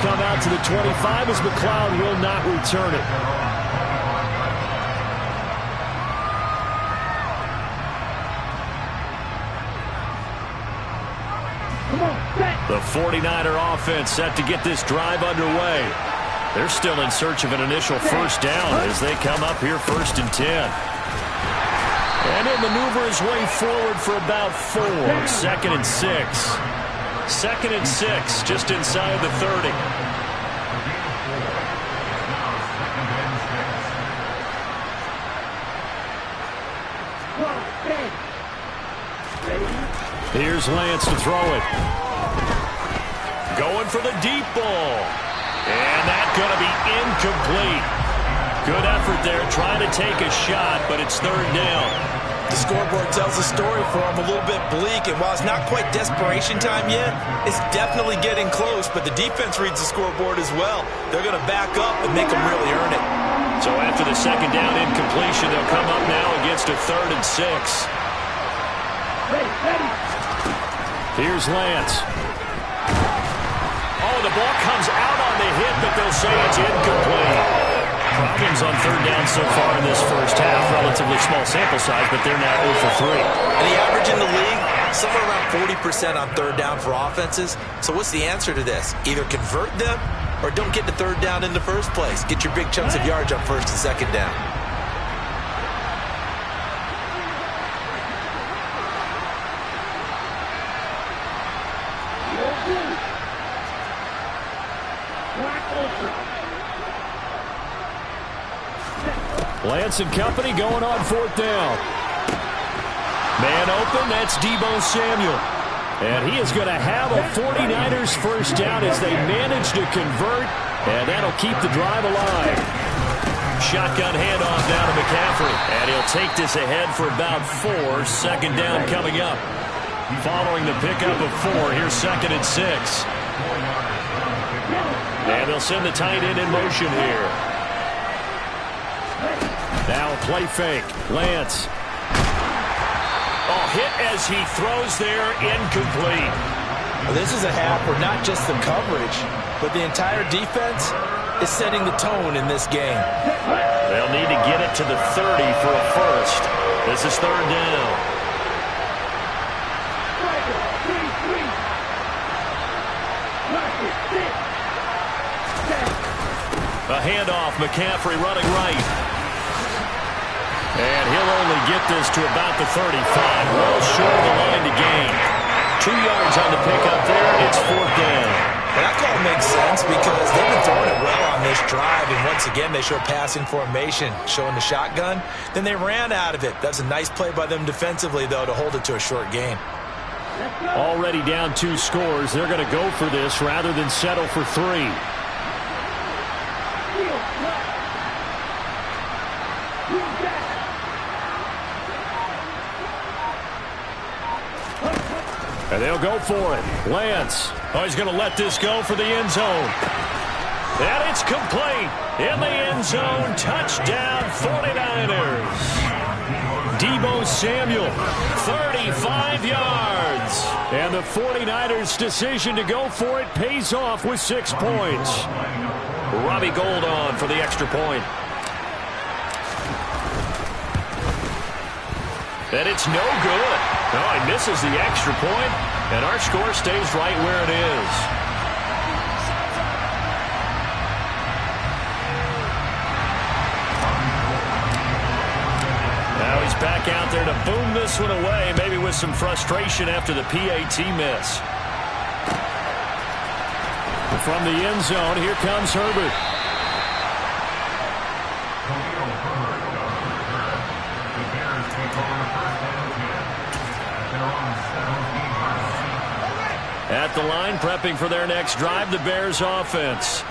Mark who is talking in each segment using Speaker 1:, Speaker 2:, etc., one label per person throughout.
Speaker 1: Come out to the 25 as McLeod will not return it. The 49er offense set to get this drive underway. They're still in search of an initial first down as they come up here 1st and 10. And he'll maneuver his way forward for about 4. 2nd and 6. 2nd and 6, just inside the 30. Here's Lance to throw it. Going for the deep ball. And that's going to be incomplete. Good effort there, trying to take a shot, but it's 3rd down.
Speaker 2: The scoreboard tells a story for him, a little bit bleak, and while it's not quite desperation time yet, it's definitely getting close, but the defense reads the scoreboard as well. They're going to back up and make them really earn it.
Speaker 1: So after the 2nd down incompletion, they'll come up now against a 3rd and 6. Here's Lance. Oh, the ball comes out on the hit, but they'll say it's incomplete. Problems on 3rd down so far in this first half. Relatively small sample size, but they're now 0 for 3.
Speaker 2: And the average in the league, somewhere around 40% on 3rd down for offenses. So what's the answer to this? Either convert them or don't get to 3rd down in the first place. Get your big chunks of yards on 1st and 2nd down.
Speaker 1: Lance and company going on 4th down. Man open, that's Deebo Samuel. And he is going to have a 49ers first down as they manage to convert, and that'll keep the drive alive. Shotgun handoff down to McCaffrey, and he'll take this ahead for about 4. 2nd down coming up. Following the pickup of 4, here's 2nd and 6. And they'll send the tight end in motion here. Now a play fake. Lance. Oh, hit as he throws there, incomplete.
Speaker 2: Well, this is a half where not just the coverage, but the entire defense is setting the tone in this game.
Speaker 1: They'll need to get it to the 30 for a first. This is 3rd down. A handoff, McCaffrey running right. And he'll only get this to about the 35. Well short of the line to gain. 2 yards on the pickup there. It's 4th down.
Speaker 2: Well, that call makes sense because they've been throwing it well on this drive. And once again, they show passing formation, showing the shotgun. Then they ran out of it. That's a nice play by them defensively, though, to hold it to a short gain.
Speaker 1: Already down 2 scores. They're going to go for this rather than settle for 3. And they'll go for it. Lance. Oh, he's going to let this go for the end zone. And it's complete. In the end zone. Touchdown 49ers. Deebo Samuel. 35 yards. And the 49ers' decision to go for it pays off with 6 points. Robbie Gould on for the extra point. And it's no good. No, he misses the extra point, and our score stays right where it is. Now he's back out there to boom this one away, maybe with some frustration after the PAT miss. From the end zone, here comes Herbert. At the line, prepping for their next drive, the Bears offense.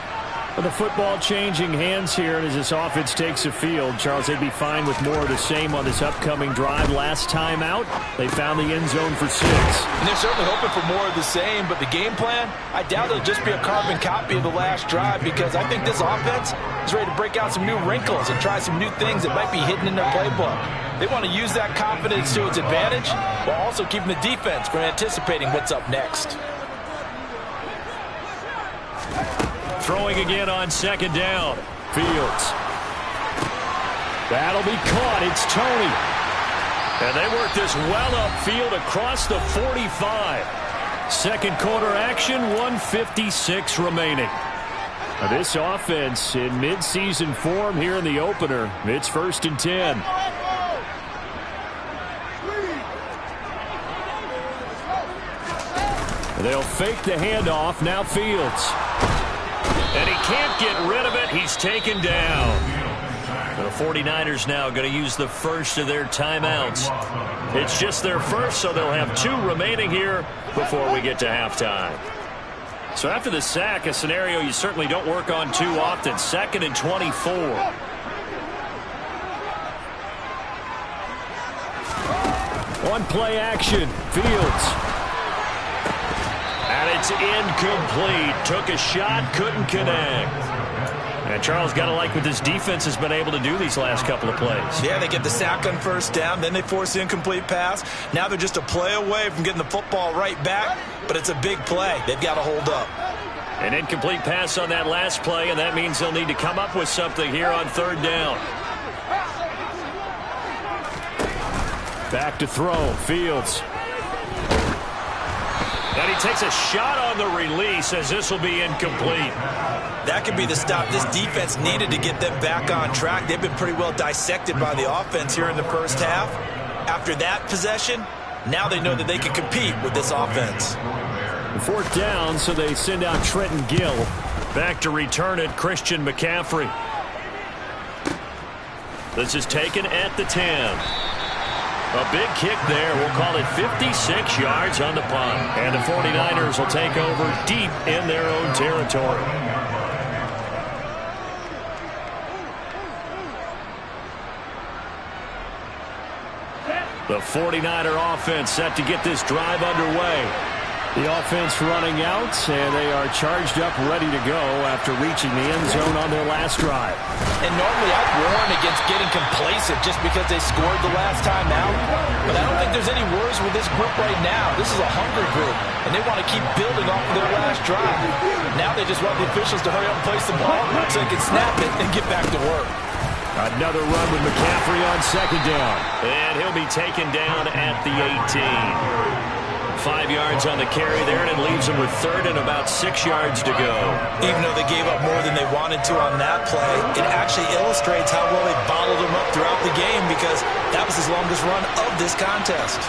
Speaker 1: With the football changing hands here, and as this offense takes the field, Charles, they'd be fine with more of the same on this upcoming drive. Last time out, they found the end zone for 6.
Speaker 2: And they're certainly hoping for more of the same, but the game plan, I doubt it'll just be a carbon copy of the last drive, because I think this offense is ready to break out some new wrinkles and try some new things that might be hidden in their playbook. They want to use that confidence to its advantage, while also keeping the defense from anticipating what's up next.
Speaker 1: throwing again on second down. Fields. That'll be caught. It's Toney. And they work this well upfield across the 45. Second quarter action, 1:56 remaining. Now this offense in midseason form here in the opener. It's 1st and 10. They'll fake the handoff. Now Fields. And he can't get rid of it. He's taken down. The 49ers now going to use the first of their timeouts. It's just their first, so they'll have 2 remaining here before we get to halftime. So after the sack, a scenario you certainly don't work on too often. 2nd and 24. One play action. Fields. And it's incomplete. Took a shot, couldn't connect. And Charles, got to like what this defense has been able to do these last couple of plays.
Speaker 2: Yeah, they get the sack on first down, then they force the incomplete pass. Now they're just a play away from getting the football right back, but it's a big play. They've got to hold up.
Speaker 1: An incomplete pass on that last play, and that means they'll need to come up with something here on 3rd down. Back to throw. Fields. And he takes a shot on the release as this will be incomplete.
Speaker 2: That could be the stop this defense needed to get them back on track. They've been pretty well dissected by the offense here in the first half. After that possession, now they know that they can compete with this offense.
Speaker 1: 4th down, so they send out Trenton Gill. Back to return it, Christian McCaffrey. This is taken at the 10. A big kick there. We'll call it 56 yards on the punt. And the 49ers will take over deep in their own territory. The 49er offense set to get this drive underway. The offense running out, and they are charged up, ready to go after reaching the end zone on their last drive.
Speaker 2: And normally I'd warn against getting complacent just because they scored the last time out. But I don't think there's any worries with this group right now. This is a hungry group, and they want to keep building off of their last drive. Now they just want the officials to hurry up and place the ball so they can snap it and get back to work.
Speaker 1: Another run with McCaffrey on second down. And he'll be taken down at the 18. 5 yards on the carry there, and it leaves them with 3rd and about 6 yards to go.
Speaker 2: Even though they gave up more than they wanted to on that play, it actually illustrates how well they bottled them up throughout the game because that was his longest run of this contest.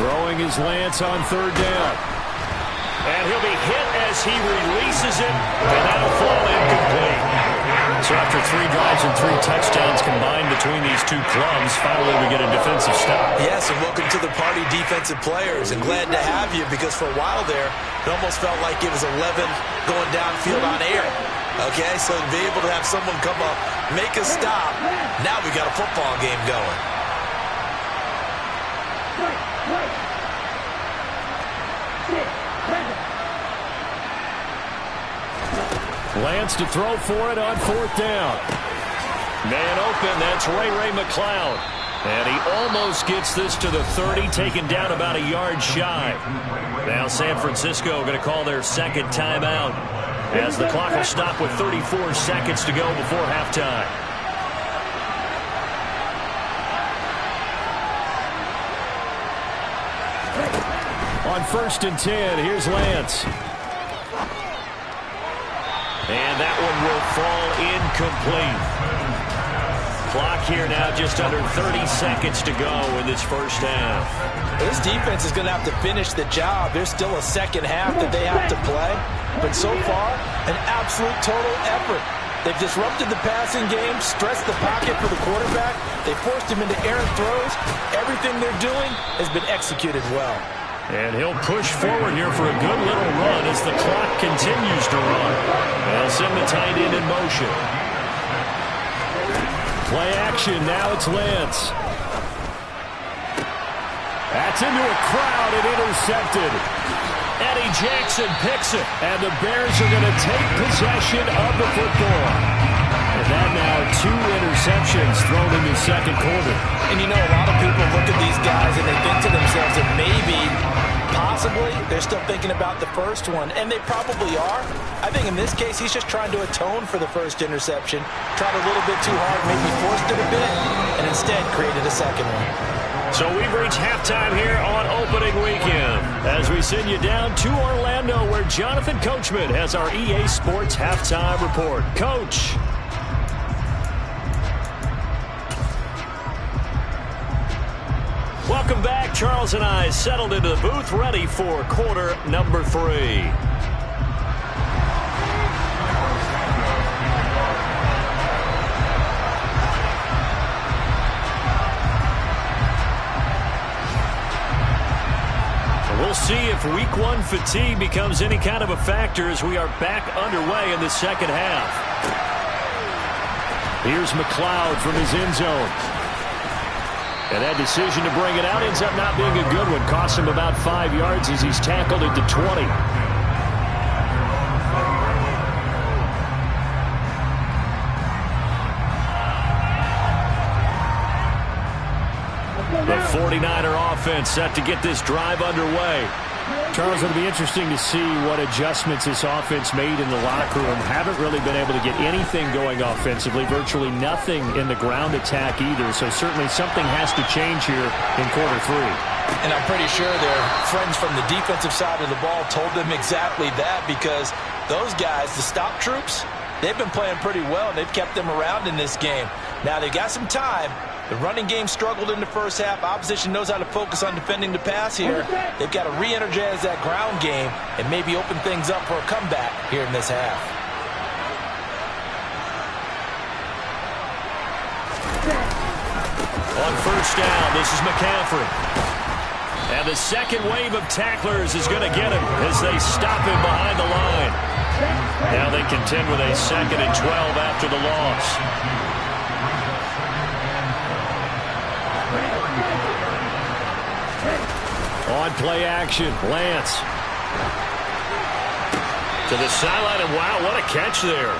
Speaker 1: Throwing is Lance on 3rd down. And he'll be hit as he releases it, and that'll fall incomplete. So after 3 drives and 3 touchdowns combined between these two clubs, finally we get a defensive stop.
Speaker 2: Yes, and welcome to the party, defensive players. And glad to have you because for a while there, it almost felt like it was 11 going downfield on air. Okay, so to be able to have someone come up, make a stop, now we got a football game going.
Speaker 1: Lance to throw for it on 4th down. Man open, that's Ray McCloud. And he almost gets this to the 30, taken down about a yard shy. Now San Francisco going to call their 2nd timeout as the clock will stop with 34 seconds to go before halftime. On 1st and 10, here's Lance. And that one will fall incomplete. Clock here now just under 30 seconds to go in this first half.
Speaker 2: This defense is going to have to finish the job. There's still a second half that they have to play. But so far, an absolute total effort. They've disrupted the passing game, stressed the pocket for the quarterback. They forced him into errant throws. Everything they're doing has been executed well.
Speaker 1: And he'll push forward here for a good little run as the clock continues to run. They'll send the tight end in motion. Play action, now it's Lance. That's into a crowd and intercepted. Eddie Jackson picks it, and the Bears are going to take possession of the football. And that now 2 interceptions thrown in the second quarter.
Speaker 2: And you know, a lot of people look at these guys and they think to themselves that maybe, possibly, they're still thinking about the first one, and they probably are. I think in this case, he's just trying to atone for the first interception, tried a little bit too hard, maybe forced it a bit, and instead created a second one.
Speaker 1: So we've reached halftime here on opening weekend as we send you down to Orlando where Jonathan Coachman has our EA Sports halftime report. Coach. Welcome back. Charles and I settled into the booth ready for quarter number 3. We'll see if week 1 fatigue becomes any kind of a factor as we are back underway in the second half. Here's McLeod from his end zone. And that decision to bring it out ends up not being a good one. Costs him about 5 yards as he's tackled at the 20. The 49er offense set to get this drive underway. Charles, it'll be interesting to see what adjustments this offense made in the locker room. Haven't really been able to get anything going offensively, virtually nothing in the ground attack either. So certainly something has to change here in quarter 3.
Speaker 2: And I'm pretty sure their friends from the defensive side of the ball told them exactly that, because those guys, the stop troops, they've been playing pretty well. They've kept them around in this game. Now they've got some time. The running game struggled in the first half. Opposition knows how to focus on defending the pass here. They've got to re-energize that ground game and maybe open things up for a comeback here in this half.
Speaker 1: On first down, this is McCaffrey. And the second wave of tacklers is going to get him as they stop him behind the line. Now they contend with a 2nd and 12 after the loss. On play action, Lance. To the sideline, and wow, what a catch there.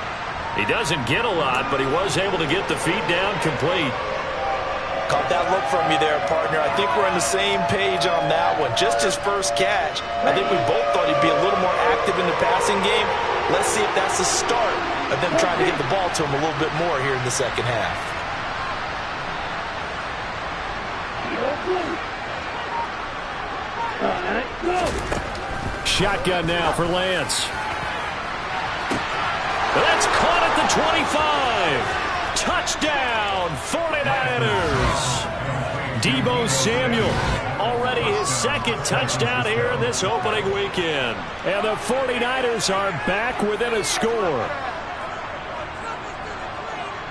Speaker 1: He doesn't get a lot, but he was able to get the feet down complete.
Speaker 2: Caught that look from you there, partner. I think we're on the same page on that one. Just his first catch. I think we both thought he'd be a little more active in the passing game. Let's see if that's the start of them trying to get the ball to him a little bit more here in the second half.
Speaker 1: Shotgun now for Lance. That's caught at the 25. Touchdown, 49ers. Deebo Samuel, already his 2nd touchdown here in this opening weekend. And the 49ers are back within a score.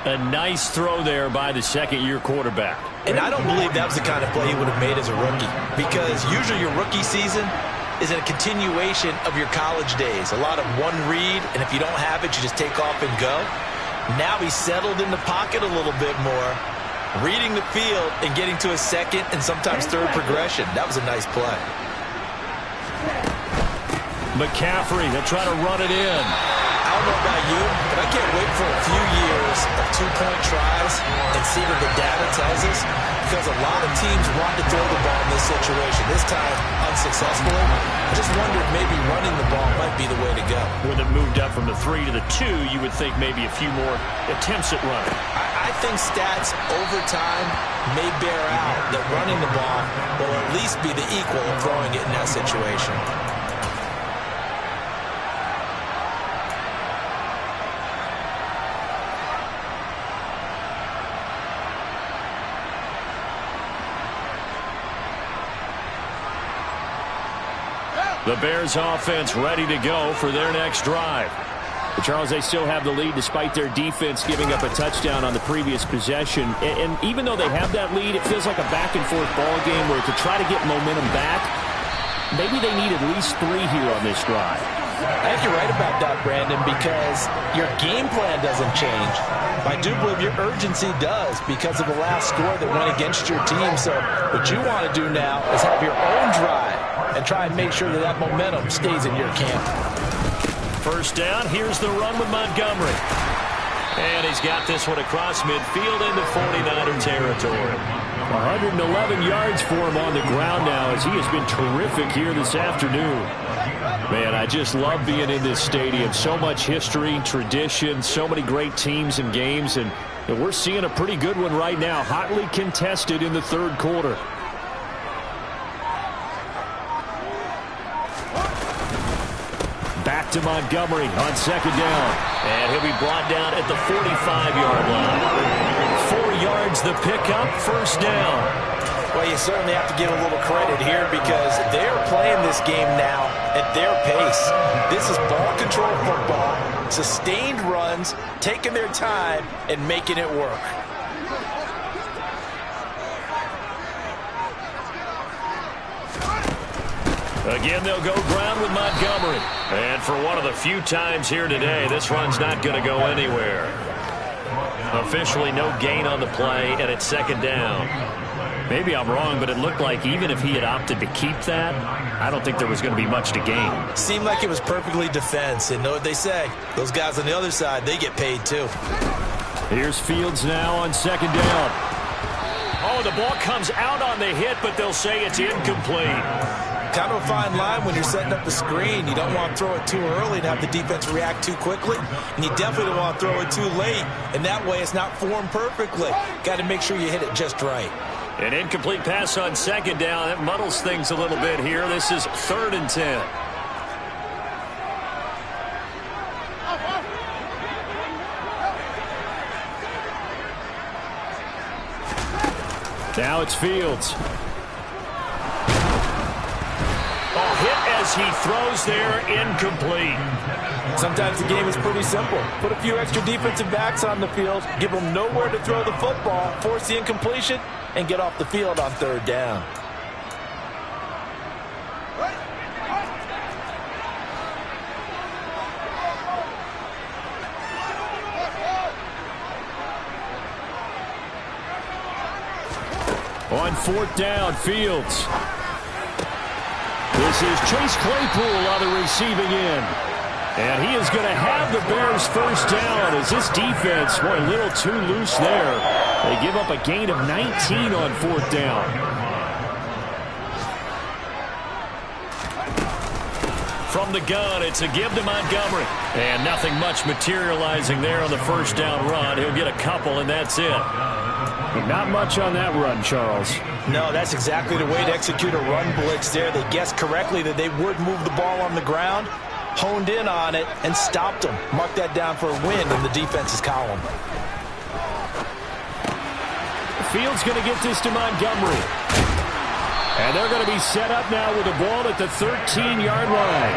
Speaker 1: A nice throw there by the second-year quarterback.
Speaker 2: And I don't believe that was the kind of play he would have made as a rookie, because usually your rookie season is a continuation of your college days. A lot of one read, and if you don't have it, you just take off and go. Now he's settled in the pocket a little bit more, reading the field and getting to a 2nd and sometimes 3rd progression. That was a nice play.
Speaker 1: McCaffrey, they'll try to run it in.
Speaker 2: I don't know about you, but I can't wait for a few years of 2-point tries and see what the data tells us, because a lot of teams want to throw the ball in this situation. This time, unsuccessfully. I just wonder if maybe running the ball might be the way to go.
Speaker 1: With it moved up from the 3 to the 2, you would think maybe a few more attempts at running.
Speaker 2: I think stats over time may bear out that running the ball will at least be the equal of throwing it in that situation.
Speaker 1: The Bears offense ready to go for their next drive. But Charles, they still have the lead despite their defense giving up a touchdown on the previous possession. And even though they have that lead, it feels like a back-and-forth ball game where to try to get momentum back, maybe they need at least 3 here on this drive.
Speaker 2: I think you're right about that, Brandon, because your game plan doesn't change. I do believe your urgency does because of the last score that went against your team. So what you want to do now is have your own drive and try and make sure that that momentum stays in your camp.
Speaker 1: First down, here's the run with Montgomery. And he's got this one across midfield into 49er territory. 111 yards for him on the ground now as he has been terrific here this afternoon. Man, I just love being in this stadium. So much history, tradition, so many great teams and games, and we're seeing a pretty good one right now, hotly contested in the third quarter. Back to Montgomery on second down. And he'll be brought down at the 45-yard line. 4 yards the pickup, first down.
Speaker 2: Well, you certainly have to give a little credit here because they're playing this game now at their pace. This is ball control football, sustained runs, taking their time, and making it work.
Speaker 1: Again, they'll go ground with Montgomery. And for one of the few times here today, this run's not going to go anywhere. Officially no gain on the play, and it's second down. Maybe I'm wrong, but it looked like even if he had opted to keep that, I don't think there was going to be much to gain.
Speaker 2: Seemed like it was perfectly defense, and know what they say. Those guys on the other side, they get paid too.
Speaker 1: Here's Fields now on second down. Oh, the ball comes out on the hit, but they'll say it's incomplete.
Speaker 2: Kind of a fine line when you're setting up the screen. You don't want to throw it too early and have the defense react too quickly. And you definitely don't want to throw it too late. And that way it's not formed perfectly. Got to make sure you hit it just right.
Speaker 1: An incomplete pass on second down. That muddles things a little bit here. This is 3rd and 10. Now it's Fields. Hit as he throws there, incomplete.
Speaker 2: Sometimes the game is pretty simple. Put a few extra defensive backs on the field, give them nowhere to throw the football, force the incompletion, and get off the field on 3rd down.
Speaker 1: On 4th down, Fields. This is Chase Claypool on the receiving end. And he is going to have the Bears first down as this defense, boy, a little too loose there. They give up a gain of 19 on 4th down. From the gun, it's a give to Montgomery. And nothing much materializing there on the first down run. He'll get a couple, and that's it. Not much on that run, Charles.
Speaker 2: No, that's exactly the way to execute a run blitz there. They guessed correctly that they would move the ball on the ground, honed in on it, and stopped them. Mark that down for a win in the defense's column.
Speaker 1: Fields going to get this to Montgomery. And they're going to be set up now with the ball at the 13-yard line.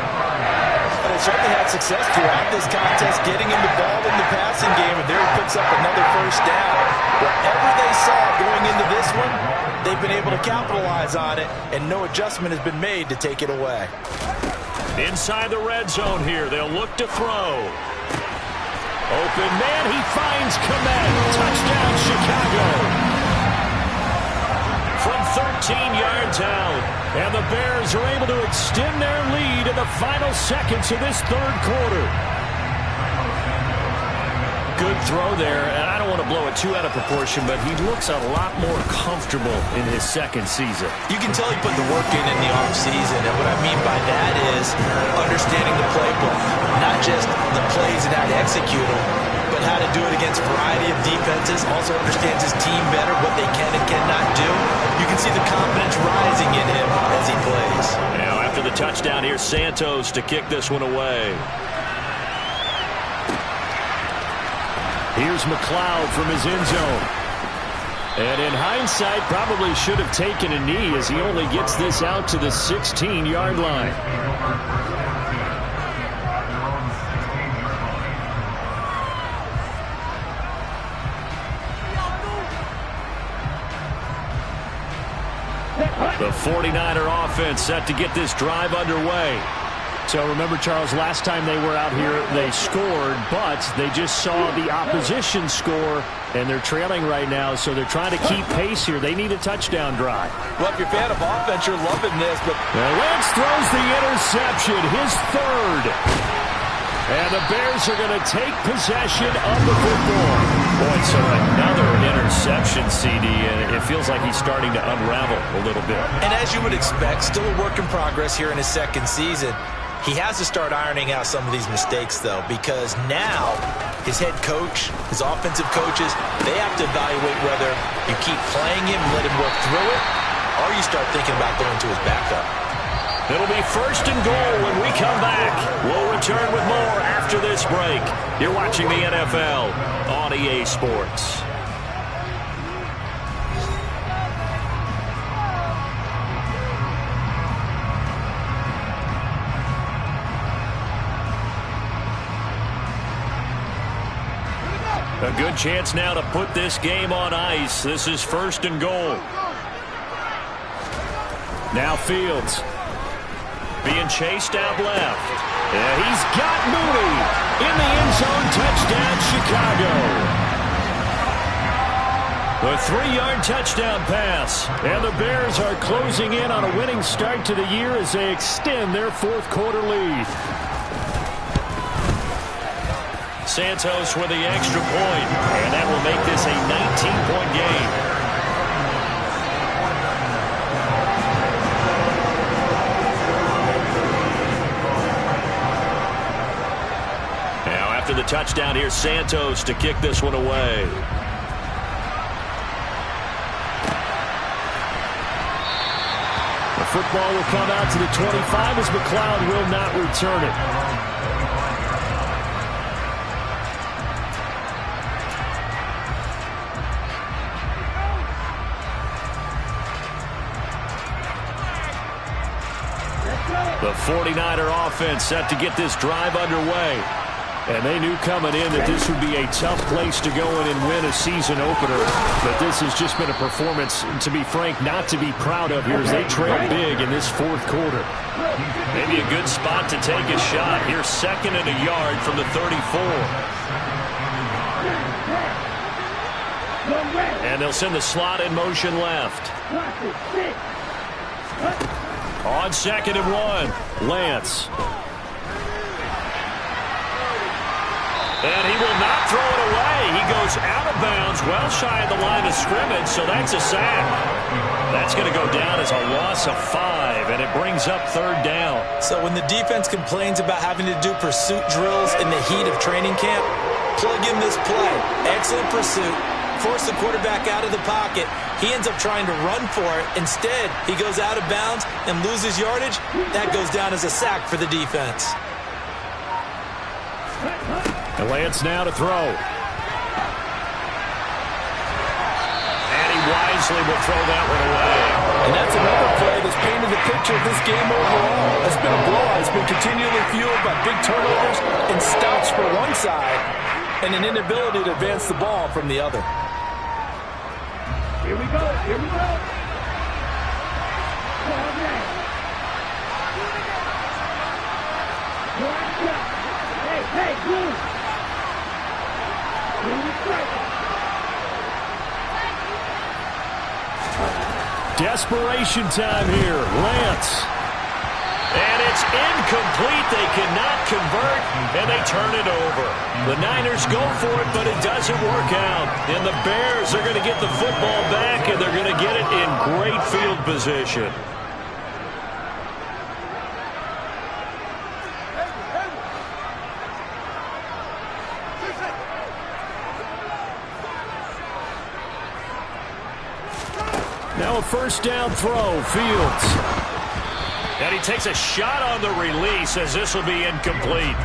Speaker 2: But they certainly had success throughout this contest, getting him the ball in the passing game, and there he picks up another first down. Whatever they saw going into this one, they've been able to capitalize on it, and no adjustment has been made to take it away.
Speaker 1: Inside the red zone here, they'll look to throw. Open man, he finds Kmet. Touchdown, Chicago. From 13 yards out, and the Bears are able to extend their lead in the final seconds of this third quarter. Good throw there, and I don't want to blow it too out of proportion, but he looks a lot more comfortable in his second season.
Speaker 2: You can tell he put the work in the offseason, and what I mean by that is understanding the playbook, not just the plays and how to execute them, but how to do it against a variety of defenses, also understands his team better, what they can and cannot do. You can see the confidence rising in him as he plays.
Speaker 1: Now after the touchdown, here's Santos to kick this one away. Here's McLeod from his end zone. And in hindsight, probably should have taken a knee as he only gets this out to the 16-yard line. The 49er offense set to get this drive underway. So remember, Charles, last time they were out here, they scored, but they just saw the opposition score, and they're trailing right now, so they're trying to keep pace here. They need a touchdown drive.
Speaker 2: Well, if you're a fan of offense, you're loving this. But
Speaker 1: Lance throws the interception, his third. And the Bears are going to take possession of the football. Boy, so another interception, CD, and it feels like he's starting to unravel a little bit.
Speaker 2: And as you would expect, still a work in progress here in his second season. He has to start ironing out some of these mistakes, though, because now his head coach, his offensive coaches, they have to evaluate whether you keep playing him and let him work through it, or you start thinking about going to his backup.
Speaker 1: It'll be 1st and goal when we come back. We'll return with more after this break. You're watching the NFL on EA Sports. A good chance now to put this game on ice. This is 1st and goal. Now Fields. Being chased out left. Yeah, he's got Mooney in the end zone. Touchdown, Chicago. The 3-yard touchdown pass. And the Bears are closing in on a winning start to the year as they extend their 4th quarter lead. Santos with the extra point. And that will make this a 19-point game. The touchdown here, Santos to kick this one away. The football will come out to the 25 as McLeod will not return it. The 49er offense set to get this drive underway. And they knew coming in that this would be a tough place to go in and win a season opener. But this has just been a performance, to be frank, not to be proud of here as they trail big in this 4th quarter. Maybe a good spot to take a shot. Here's 2nd and a yard from the 34. And they'll send the slot in motion left. On 2nd and 1, Lance. And he will not throw it away. He goes out of bounds, well shy of the line of scrimmage, so that's a sack. That's going to go down as a loss of 5, and it brings up 3rd down.
Speaker 2: So when the defense complains about having to do pursuit drills in the heat of training camp, plug in this play. Excellent pursuit. Force the quarterback out of the pocket. He ends up trying to run for it. Instead, he goes out of bounds and loses yardage. That goes down as a sack for the defense.
Speaker 1: And Lance now to throw. And he wisely will throw that one away.
Speaker 2: And that's another play that's painted the picture of this game overall. It's been a blowout. It's been continually fueled by big turnovers and stops for one side and an inability to advance the ball from the other.
Speaker 3: Here we go. Here we go. Hey, Blue.
Speaker 1: Desperation time here. Lance. And it's incomplete. They cannot convert, and they turn it over. The Niners go for it, but it doesn't work out. And the Bears are going to get the football back, and they're going to get it in great field position. Now a 1st down throw, Fields. And he takes a shot on the release as this will be incomplete.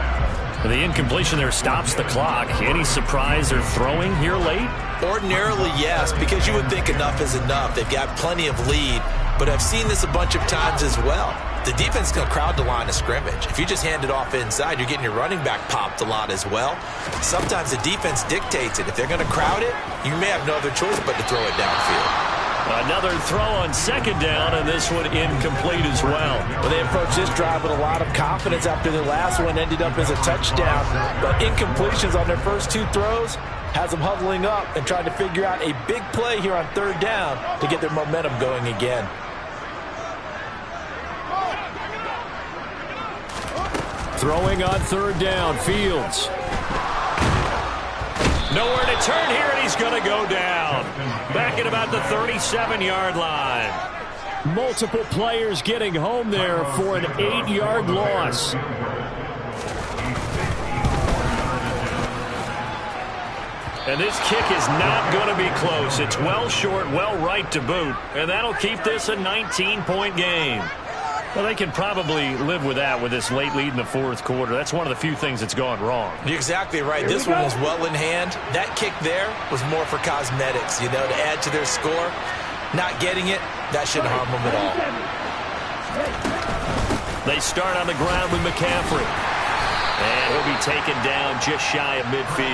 Speaker 1: And the incompletion there stops the clock. Any surprise they're throwing here late?
Speaker 2: Ordinarily, yes, because you would think enough is enough. They've got plenty of lead, but I've seen this a bunch of times as well. The defense is going to crowd the line of scrimmage. If you just hand it off inside, you're getting your running back popped a lot as well. Sometimes the defense dictates it. If they're going to crowd it, you may have no other choice but to throw it downfield.
Speaker 1: Another throw on 2nd down, and this one incomplete as well.
Speaker 2: Well, they approached this drive with a lot of confidence after their last one ended up as a touchdown. But incompletions on their first 2 throws has them huddling up and trying to figure out a big play here on 3rd down to get their momentum going again.
Speaker 1: Throwing on third down, Fields. Nowhere to turn here, and he's going to go down. Back at about the 37-yard line. Multiple players getting home there for an 8-yard loss. And this kick is not going to be close. It's well short, well right to boot. And that'll keep this a 19-point game. Well, they can probably live with that with this late lead in the fourth quarter. That's one of the few things that's gone wrong.
Speaker 2: You're exactly right. This one was well in hand. That kick there was more for cosmetics, to add to their score. Not getting it, that shouldn't harm them at
Speaker 1: all. They start on the ground with McCaffrey. And he'll be taken down just shy of midfield.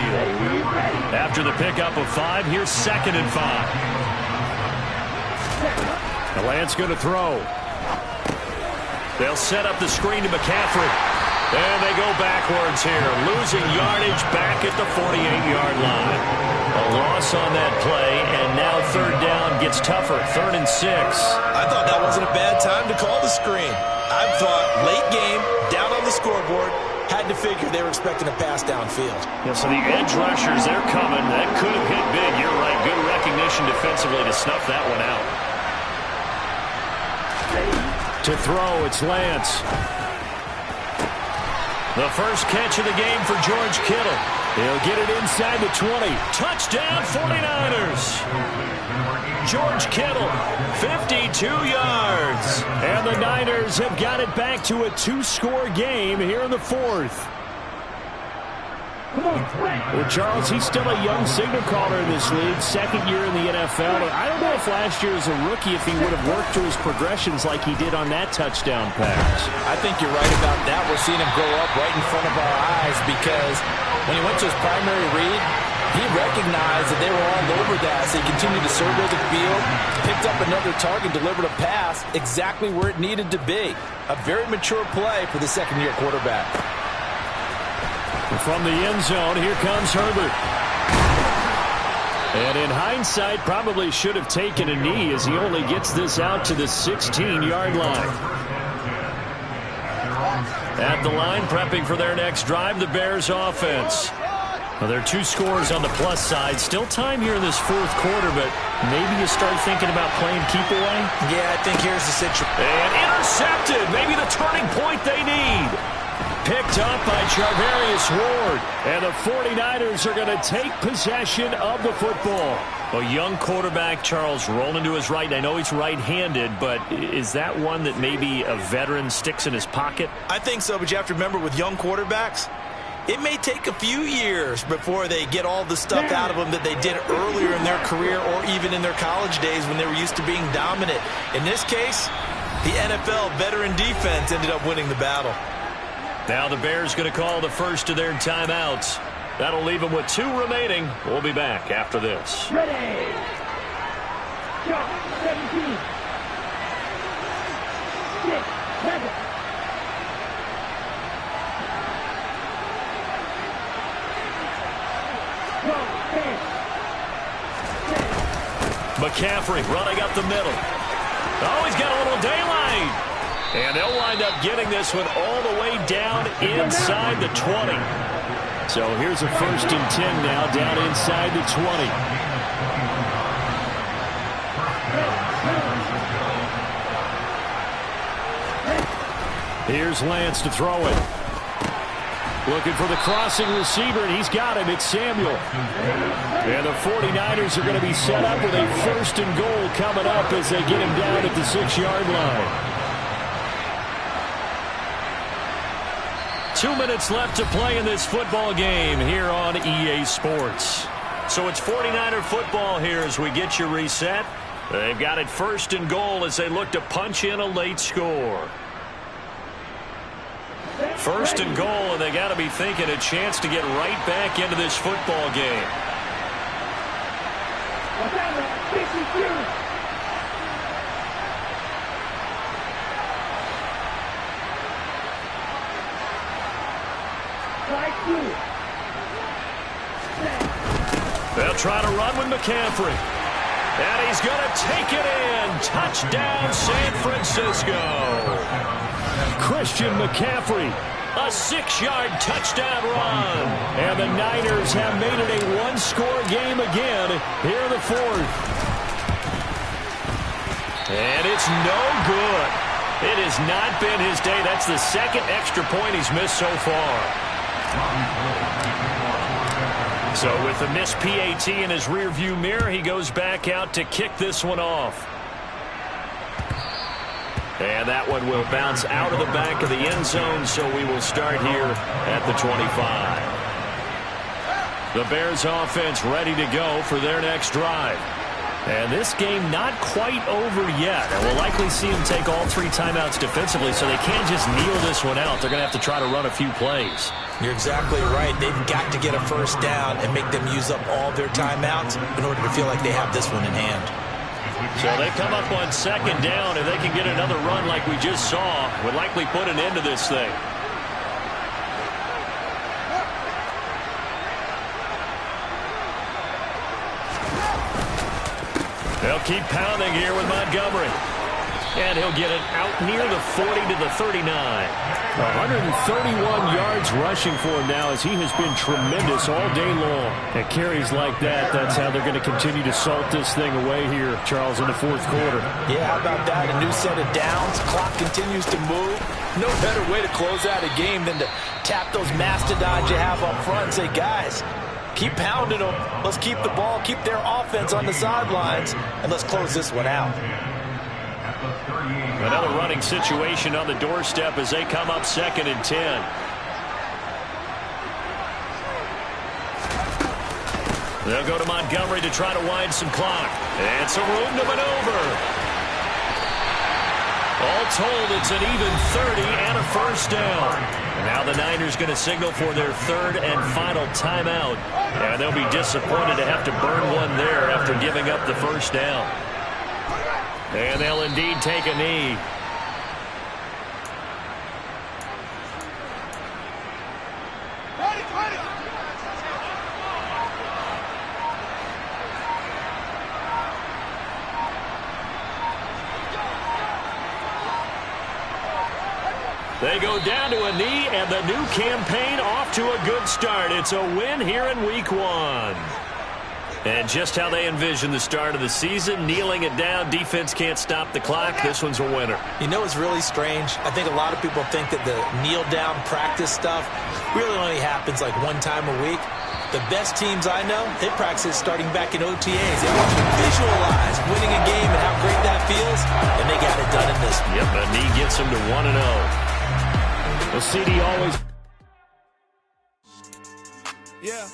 Speaker 1: After the pickup of 5, here's 2nd and 5. The Lance going to throw. They'll set up the screen to McCaffrey. And they go backwards here, losing yardage back at the 48-yard line. A loss on that play, and now third down gets tougher, 3rd and 6.
Speaker 2: I thought that wasn't a bad time to call the screen. I thought late game, down on the scoreboard, had to figure they were expecting a pass downfield.
Speaker 1: Yeah, so the edge rushers, they're coming. That could have hit big. You're right. Good recognition defensively to snuff that one out. To throw, it's Lance. The first catch of the game for George Kittle. He'll get it inside the 20. Touchdown, 49ers. George Kittle, 52 yards. And the Niners have got it back to a 2-score game here in the fourth. Well, Charles, he's still a young signal caller in this league, 2nd year in the NFL. I don't know if last year as a rookie, if he would have worked through his progressions like he did on that touchdown pass.
Speaker 2: I think you're right about that. We're seeing him grow up right in front of our eyes because when he went to his primary read, he recognized that they were all over that, so he continued to survey the field, picked up another target, delivered a pass exactly where it needed to be. A very mature play for the second-year quarterback.
Speaker 1: From the end zone, here comes Herbert. And in hindsight, probably should have taken a knee as he only gets this out to the 16-yard line. At the line, prepping for their next drive, the Bears offense. Well, there are 2 scores on the plus side. Still time here in this fourth quarter, but maybe you start thinking about playing keep away?
Speaker 2: Yeah, I think here's the situation.
Speaker 1: And intercepted. Maybe the turning point they need. Picked up by Charvarius Ward. And the 49ers are going to take possession of the football. A young quarterback, Charles, rolling to his right. I know he's right-handed, but is that one that maybe a veteran sticks in his pocket?
Speaker 2: I think so, but you have to remember with young quarterbacks, it may take a few years before they get all the stuff out of them that they did earlier in their career or even in their college days when they were used to being dominant. In this case, the NFL veteran defense ended up winning the battle.
Speaker 1: Now the Bears going to call the first of their timeouts. That'll leave them with 2 remaining. We'll be back after this.
Speaker 3: Ready. Shot 17. 6, 7.
Speaker 1: McCaffrey running up the middle. Oh, he's got a little daylight. And they'll wind up getting this one all the way down inside the 20. So here's a 1st and 10 now down inside the 20. Here's Lance to throw it. Looking for the crossing receiver, and he's got him. It's Samuel. And the 49ers are going to be set up with a 1st and goal coming up as they get him down at the 6-yard line. 2 minutes left to play in this football game here on EA Sports. So it's 49er football here as we get you reset. They've got it 1st and goal as they look to punch in a late score. 1st and goal, and they got to be thinking a chance to get right back into this football game. They'll try to run with McCaffrey. And he's going to take it in. Touchdown, San Francisco. Christian McCaffrey A 6-yard touchdown run. And the Niners have made it a one-score game again here in the fourth. And it's no good. It has not been his day. That's the second extra point he's missed so far. So with the missed PAT in his rearview mirror, he goes back out to kick this one off. And that one will bounce out of the back of the end zone, so we will start here at the 25. The Bears offense ready to go for their next drive. And this game not quite over yet. And we'll likely see them take all 3 timeouts defensively, so they can't just kneel this one out. They're going to have to try to run a few plays.
Speaker 2: You're exactly right. They've got to get a first down and make them use up all their timeouts in order to feel like they have this one in hand.
Speaker 1: So they come up on second down. If they can get another run like we just saw, would likely put an end to this thing. They'll keep pounding here with Montgomery. And he'll get it out near the 40 to the 39. 131 yards rushing for him now as he has been tremendous all day long. At carries like that, that's how they're going to continue to salt this thing away here, Charles, in the fourth quarter.
Speaker 2: Yeah, how about that? A new set of downs. Clock continues to move. No better way to close out a game than to tap those mastodons you have up front and say, guys, keep pounding them. Let's keep the ball, keep their offense on the sidelines, and let's close this one out.
Speaker 1: Another running situation on the doorstep as they come up 2nd and 10. They'll go to Montgomery to try to wind some clock. And some room to maneuver. All told, it's an even 30 and a first down. And now the Niners going to signal for their 3rd and final timeout. And they'll be disappointed to have to burn one there after giving up the first down. And they'll indeed take a knee. They go down to a knee, and the new campaign off to a good start. It's a win here in Week 1. And just how they envision the start of the season, kneeling it down, defense can't stop the clock. This one's a winner.
Speaker 2: You know, it's really strange. I think a lot of people think that the kneel-down practice stuff really only happens like one time a week. The best teams I know, they practice starting back in OTAs. They want you to visualize winning a game and how great that feels, and they got it done in this one.
Speaker 1: Yep, a knee gets them to 1-0. Well, CD always...
Speaker 4: Yeah.